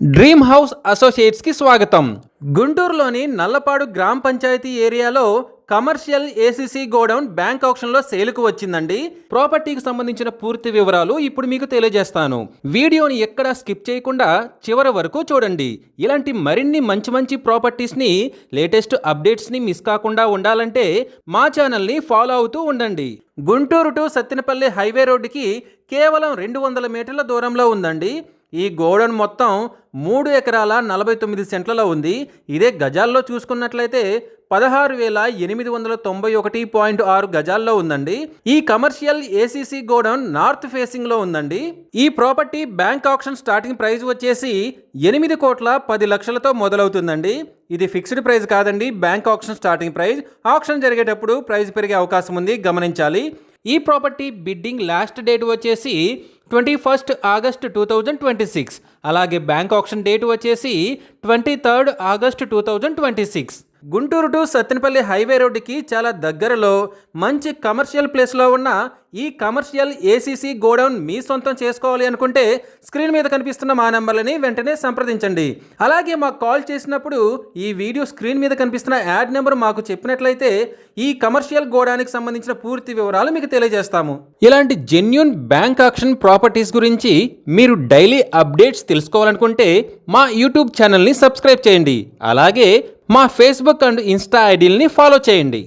Dream house associates కి స్వాగతం. గుంటూరులోని నల్లపాడు గ్రామ పంచాయతీ ఏరియాలో కమర్షియల్ ఏసీసీ గోడౌన్ బ్యాంక్ ఆప్షన్లో సేల్కు వచ్చిందండి. ప్రాపర్టీకి సంబంధించిన పూర్తి వివరాలు ఇప్పుడు మీకు తెలియజేస్తాను. వీడియోని ఎక్కడా స్కిప్ చేయకుండా చివరి వరకు చూడండి. ఇలాంటి మరిన్ని మంచి ప్రాపర్టీస్ని, లేటెస్ట్ అప్డేట్స్ని మిస్ కాకుండా ఉండాలంటే మా ఛానల్ని ఫాలో అవుతూ ఉండండి. గుంటూరు టు సత్తెనపల్లి హైవే రోడ్డుకి కేవలం 200 మీటర్ల దూరంలో ఉందండి. ఈ గోడౌన్ మొత్తం 3 ఎకరాల 49 సెంట్లలో ఉంది. ఇదే గజాల్లో చూసుకున్నట్లయితే 16,891.6 గజాల్లో ఉందండి. ఈ commercial ACC godown north facing లో ఉందండి. ఈ property bank option starting price వచ్చేసి 8,10,00,000తో మొదలవుతుందండి. ఇది ఫిక్స్డ్ ప్రైస్ కాదండి, bank option starting price. Option జరిగేటప్పుడు ప్రైస్ పెరిగే అవకాశం ఉంది, గమనించాలి. ఈ ప్రాపర్టీ బిడ్డింగ్ లాస్ట్ డేట్ వచ్చేసి 21 ఆగస్ట్ 2026. అలాగే బ్యాంక్ ఆప్షన్ డేట్ వచ్చేసి 23 August 2026. Guntur to Sattenapalli highway రోడ్డుకి చాలా దగ్గరలో మంచి కమర్షియల్ ప్లేస్లో ఉన్న ఈ కమర్షియల్ ఏసీసీ గోడౌన్ మీ సొంతం చేసుకోవాలి అనుకుంటే స్క్రీన్ మీద కనిపిస్తున్న మా నెంబర్లని వెంటనే సంప్రదించండి. అలాగే మాకు కాల్ చేసినప్పుడు ఈ వీడియో స్క్రీన్ మీద కనిపిస్తున్న యాడ్ నెంబర్ మాకు చెప్పినట్లయితే ఈ కమర్షియల్ గోడౌన్కి సంబంధించిన పూర్తి వివరాలు మీకు తెలియజేస్తాము. ఇలాంటి జెన్యూన్ బ్యాంక్ ఆప్షన్ ప్రాపర్టీస్ గురించి మీరు డైలీ అప్డేట్స్ తెలుసుకోవాలనుకుంటే మా యూట్యూబ్ ఛానల్ని సబ్స్క్రైబ్ చేయండి. అలాగే మా ఫేస్బుక్ అండ్ ఇన్స్టా ఐడీలని ఫాలో చేయండి.